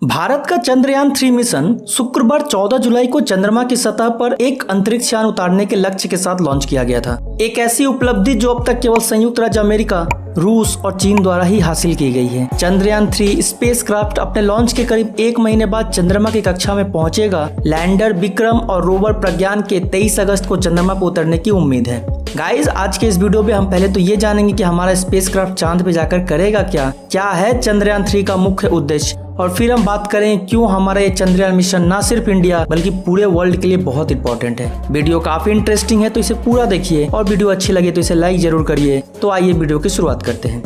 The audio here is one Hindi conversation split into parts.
भारत का चंद्रयान 3 मिशन शुक्रवार 14 जुलाई को चंद्रमा की सतह पर एक अंतरिक्ष यान उतारने के लक्ष्य के साथ लॉन्च किया गया था। एक ऐसी उपलब्धि जो अब तक केवल संयुक्त राज्य अमेरिका, रूस और चीन द्वारा ही हासिल की गई है। चंद्रयान 3 स्पेसक्राफ्ट अपने लॉन्च के करीब एक महीने बाद चंद्रमा की कक्षा में पहुंचेगा। लैंडर विक्रम और रोवर प्रज्ञान के 23 अगस्त को चंद्रमा पर उतरने की उम्मीद है। गाइस, आज के इस वीडियो में हम पहले तो ये जानेंगे कि हमारा स्पेसक्राफ्ट चांद पे जाकर करेगा क्या है चंद्रयान 3 का मुख्य उद्देश्य, और फिर हम बात करें क्यों हमारा ये चंद्रयान मिशन ना सिर्फ इंडिया बल्कि पूरे वर्ल्ड के लिए बहुत इंपॉर्टेंट है। वीडियो काफी इंटरेस्टिंग है तो इसे पूरा देखिए, और वीडियो अच्छी लगे तो इसे लाइक जरूर करिए। तो आइए वीडियो की शुरुआत करते हैं।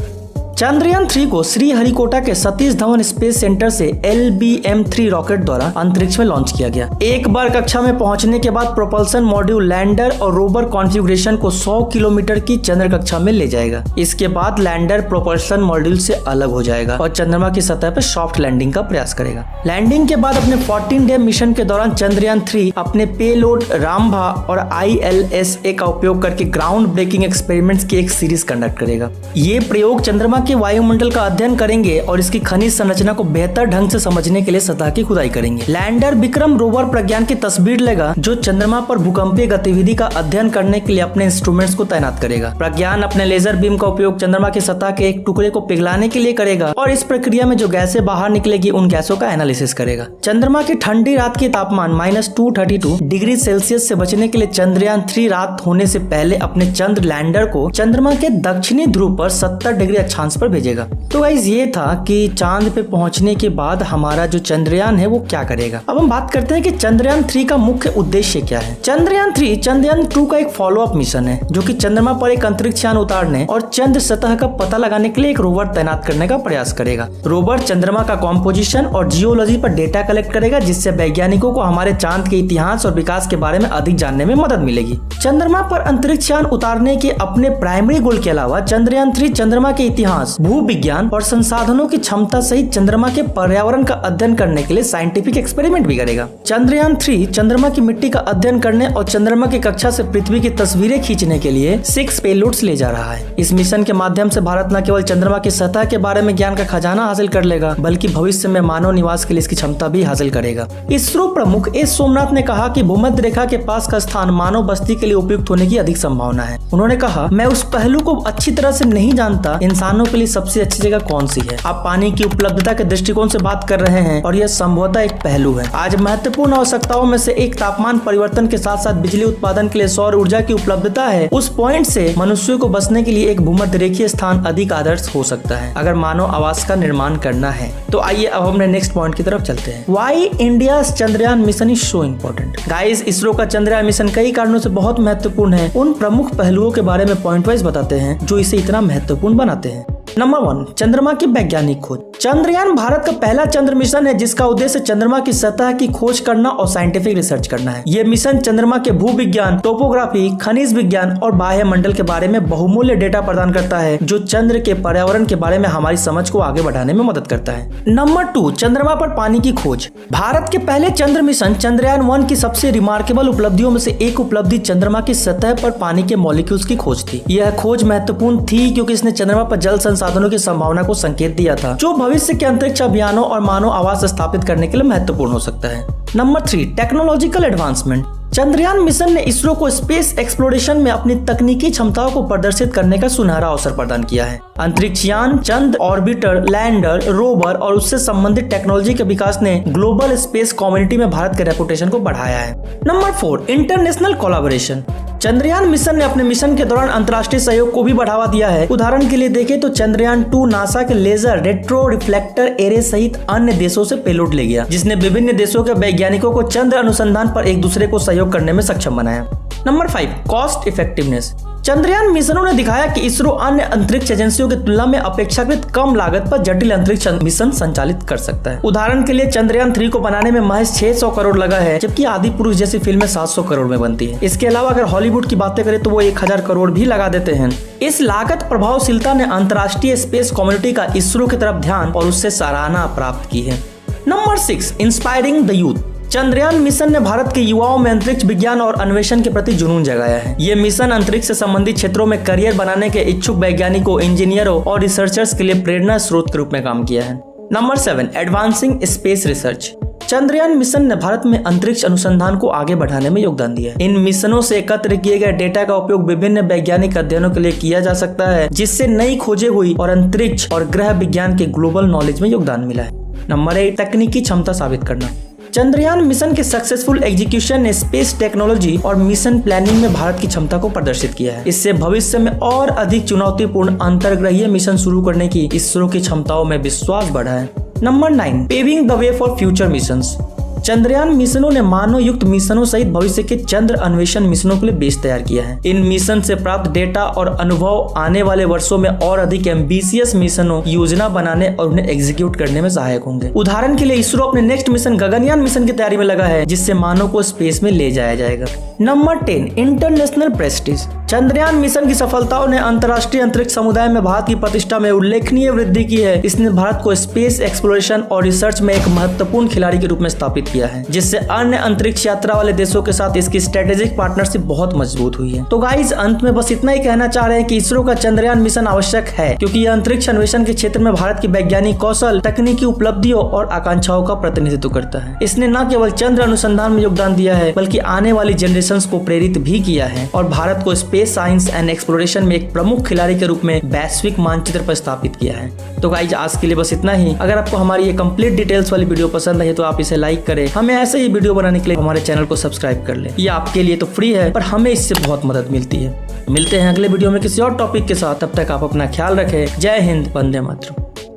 चंद्रयान 3 को श्रीहरिकोटा के सतीश धवन स्पेस सेंटर से LBM-3 रॉकेट द्वारा अंतरिक्ष में लॉन्च किया गया। एक बार कक्षा में पहुंचने के बाद प्रोपल्सन मॉड्यूल लैंडर और रोवर कॉन्फ़िगरेशन को 100 किलोमीटर की चंद्र कक्षा में ले जाएगा। इसके बाद लैंडर प्रोपल्सन मॉड्यूल से अलग हो जाएगा और चंद्रमा की सतह पर सॉफ्ट लैंडिंग का प्रयास करेगा। लैंडिंग के बाद अपने 14 डे मिशन के दौरान चंद्रयान 3 अपने पेलोड रामभा और ILSA का उपयोग करके ग्राउंड ब्रेकिंग एक्सपेरिमेंट्स की एक सीरीज कंडक्ट करेगा। ये प्रयोग चंद्रमा के वायुमंडल का अध्ययन करेंगे और इसकी खनिज संरचना को बेहतर ढंग से समझने के लिए सतह की खुदाई करेंगे। लैंडर विक्रम रोवर प्रज्ञान की तस्वीर लेगा जो चंद्रमा पर भूकंपीय गतिविधि का अध्ययन करने के लिए अपने इंस्ट्रूमेंट्स को तैनात करेगा। प्रज्ञान अपने लेजर बीम का उपयोग चंद्रमा की सतह के एक टुकड़े को पिघलाने के लिए करेगा और इस प्रक्रिया में जो गैसें बाहर निकलेगी उन गैसों का एनालिसिस करेगा। चंद्रमा की ठंडी रात की तापमान -232 डिग्री सेल्सियस से बचने के लिए चंद्रयान 3 रात होने से पहले अपने चंद्र लैंडर को चंद्रमा के दक्षिणी ध्रुव पर 70 डिग्री अक्षांश पर भेजेगा। तो गाइस, ये था कि चांद पे पहुंचने के बाद हमारा जो चंद्रयान है वो क्या करेगा। अब हम बात करते हैं कि चंद्रयान 3 का मुख्य उद्देश्य क्या है। चंद्रयान 3 चंद्रयान 2 का एक फॉलोअप मिशन है जो कि चंद्रमा पर एक अंतरिक्ष यान उतारने और चंद्र सतह का पता लगाने के लिए एक रोवर तैनात करने का प्रयास करेगा। रोवर चंद्रमा का कॉम्पोजिशन और जियोलॉजी पर डेटा कलेक्ट करेगा जिससे वैज्ञानिकों को हमारे चांद के इतिहास और विकास के बारे में अधिक जानने में मदद मिलेगी। चंद्रमा पर अंतरिक्ष यान उतारने के अपने प्राइमरी गोल के अलावा चंद्रयान 3 चंद्रमा के इतिहास, भूविज्ञान और संसाधनों की क्षमता सहित चंद्रमा के पर्यावरण का अध्ययन करने के लिए साइंटिफिक एक्सपेरिमेंट भी करेगा। चंद्रयान 3 चंद्रमा की मिट्टी का अध्ययन करने और चंद्रमा की कक्षा से पृथ्वी की तस्वीरें खींचने के लिए 6 पेलोड्स ले जा रहा है। इस मिशन के माध्यम से भारत न केवल चंद्रमा की सतह के बारे में ज्ञान का खजाना हासिल कर लेगा बल्कि भविष्य में मानव निवास के लिए इसकी क्षमता भी हासिल करेगा। इसरो प्रमुख एस सोमनाथ ने कहा कि भूमध्य रेखा के पास का स्थान मानव बस्ती के लिए उपयुक्त होने की अधिक संभावना है। उन्होंने कहा, मैं उस पहलू को अच्छी तरह से नहीं जानता इंसानों के लिए सबसे अच्छी जगह कौन सी है। आप पानी की उपलब्धता के दृष्टिकोण से बात कर रहे हैं और यह संभवतः एक पहलू है। आज महत्वपूर्ण आवश्यकताओं में से एक तापमान परिवर्तन के साथ साथ बिजली उत्पादन के लिए सौर ऊर्जा की उपलब्धता है। उस पॉइंट से मनुष्यों को बसने के लिए एक भूमध्य रेखीय स्थान अधिक आदर्श हो सकता है अगर मानव आवास का निर्माण करना है। तो आइए अब हमने नेक्स्ट पॉइंट की तरफ चलते हैं। Why India Chandrayaan mission is so important. Guys, ISRO का चंद्रयान मिशन कई कारणों से बहुत महत्वपूर्ण है। उन प्रमुख पहलुओं के बारे में पॉइंट वाइज बताते हैं जो इसे इतना महत्वपूर्ण बनाते हैं। नंबर 1, चंद्रमा की वैज्ञानिक खोज। चंद्रयान भारत का पहला चंद्र मिशन है जिसका उद्देश्य चंद्रमा की सतह की खोज करना और साइंटिफिक रिसर्च करना है। यह मिशन चंद्रमा के भूविज्ञान, टोपोग्राफी, खनिज विज्ञान और बाह्य मंडल के बारे में बहुमूल्य डेटा प्रदान करता है जो चंद्र के पर्यावरण के बारे में हमारी समझ को आगे बढ़ाने में मदद करता है। नंबर 2, चंद्रमा पर पानी की खोज। भारत के पहले चंद्र मिशन चंद्रयान 1 की सबसे रिमार्केबल उपलब्धियों में से एक उपलब्धि चंद्रमा की सतह पर पानी के मॉलिक्यूल्स की खोज थी। यह खोज महत्वपूर्ण थी क्योंकि इसने चंद्रमा पर जल संसाधनों की संभावना को संकेत दिया था जो भविष्य के अंतरिक्ष अभियानों और मानव आवास स्थापित करने के लिए महत्वपूर्ण हो सकता है। Number 3, technological advancement. Chandrayaan mission ने इसरो को स्पेस एक्सप्लोरेशन में अपनी तकनीकी क्षमताओं को प्रदर्शित करने का सुनहरा अवसर प्रदान किया है। अंतरिक्ष यान, चंद्र ऑर्बिटर, लैंडर, रोवर और उससे संबंधित टेक्नोलॉजी के विकास ने ग्लोबल स्पेस कम्युनिटी में भारत के रेपुटेशन को बढ़ाया है। Number 4, international collaboration. Chandrayaan mission ने अपने मिशन के दौरान अंतर्राष्ट्रीय सहयोग को भी बढ़ावा दिया है। उदाहरण के लिए देखें तो चंद्रयान 2 नासा के लेजर रेट्रो रिफ्लेक्टर एरे सहित अन्य देशों से पेलोड ले गया जिसने विभिन्न देशों के वैज्ञानिकों को चंद्र अनुसंधान पर एक दूसरे को सहयोग करने में सक्षम बनाया। Number 5, cost effectiveness. चंद्रयान मिशनों ने दिखाया कि इसरो अन्य अंतरिक्ष एजेंसियों की तुलना में अपेक्षाकृत कम लागत पर जटिल अंतरिक्ष मिशन संचालित कर सकता है। उदाहरण के लिए चंद्रयान 3 को बनाने में महज 600 करोड़ लगा है जबकि आदि पुरुष जैसी फिल्में 700 करोड़ में बनती है। इसके अलावा अगर हॉलीवुड की बातें करें तो वो 1000 करोड़ भी लगा देते हैं। इस लागत प्रभावशीलता ने अंतर्राष्ट्रीय स्पेस कम्युनिटी का इसरो की तरफ ध्यान और उससे सराहना प्राप्त की है। Number 6, inspiring the youth. Chandrayaan mission ने भारत के युवाओं में अंतरिक्ष विज्ञान और अन्वेषण के प्रति जुनून जगाया है। ये मिशन अंतरिक्ष से संबंधित क्षेत्रों में करियर बनाने के इच्छुक वैज्ञानिकों, इंजीनियरों और रिसर्चर्स के लिए प्रेरणा स्रोत के रूप में काम किया है। Number 7, advancing space research. Chandrayaan mission ने भारत में अंतरिक्ष अनुसंधान को आगे बढ़ाने में योगदान दिया है। इन मिशनों से एकत्र किए गए डेटा का उपयोग विभिन्न वैज्ञानिक अध्ययनों के लिए किया जा सकता है, जिससे नई खोजें हुई और अंतरिक्ष और ग्रह विज्ञान के ग्लोबल नॉलेज में योगदान मिला है। नंबर 8, तकनीकी क्षमता साबित करना। चंद्रयान मिशन के सक्सेसफुल एग्जीक्यूशन ने स्पेस टेक्नोलॉजी और मिशन प्लानिंग में भारत की क्षमता को प्रदर्शित किया है। इससे भविष्य में और अधिक चुनौतीपूर्ण अंतर्ग्रहीय मिशन शुरू करने की इसरो की क्षमताओं में विश्वास बढ़ा है। Number 9, paving the way for future missions. Chandrayaan मिशनों ने मानव युक्त मिशनों सहित भविष्य के चंद्र अन्वेषण मिशनों के लिए बेस तैयार किया है। इन मिशन से प्राप्त डेटा और अनुभव आने वाले वर्षों में और अधिक एम्बिशियस मिशनों योजना बनाने और उन्हें एग्जीक्यूट करने में सहायक होंगे। उदाहरण के लिए इसरो अपने नेक्स्ट मिशन गगनयान मिशन की तैयारी में लगा है, जिससे मानव को स्पेस में ले जाया जाएगा। Number 10, international Prestige. Chandrayaan mission की सफलताओं ने अंतर्राष्ट्रीय अंतरिक्ष समुदाय में भारत की प्रतिष्ठा में उल्लेखनीय वृद्धि की है। इसने भारत को स्पेस एक्सप्लोरेशन और रिसर्च में एक महत्वपूर्ण खिलाड़ी के रूप में स्थापित किया है, जिससे अन्य अंतरिक्ष यात्रा वाले देशों के साथ इसकी स्ट्रेटेजिक पार्टनरशिप बहुत मजबूत हुई है। तो गाइस, अंत में बस इतना ही कहना चाह रहे हैं कि इसरो का चंद्रयान मिशन आवश्यक है, क्योंकि यह अंतरिक्ष अन्वेषण के क्षेत्र में भारत की वैज्ञानिक कौशल, तकनीकी उपलब्धियों और आकांक्षाओं का प्रतिनिधित्व करता है। इसने न केवल चंद्र अनुसंधान में योगदान दिया है, बल्कि आने वाली जनरेशन को प्रेरित भी किया है और भारत को स्पेस साइंस एंड एक्सप्लोरेशन में एक प्रमुख खिलाड़ी के रूप में वैश्विक मानचित्र पर स्थापित किया है। तो गाइस, आज के लिए बस इतना ही। अगर आपको हमारी ये कंप्लीट डिटेल्स वाली वीडियो पसंद आई तो आप इसे लाइक करें। हमें ऐसे ही वीडियो बनाने के लिए हमारे चैनल को सब्सक्राइब कर ले। ये आपके लिए तो फ्री है, पर हमें इससे बहुत मदद मिलती है। मिलते हैं अगले वीडियो में किसी और टॉपिक के साथ। तब तक आप अपना ख्याल रखें। जय हिंद, वंदे मातरम।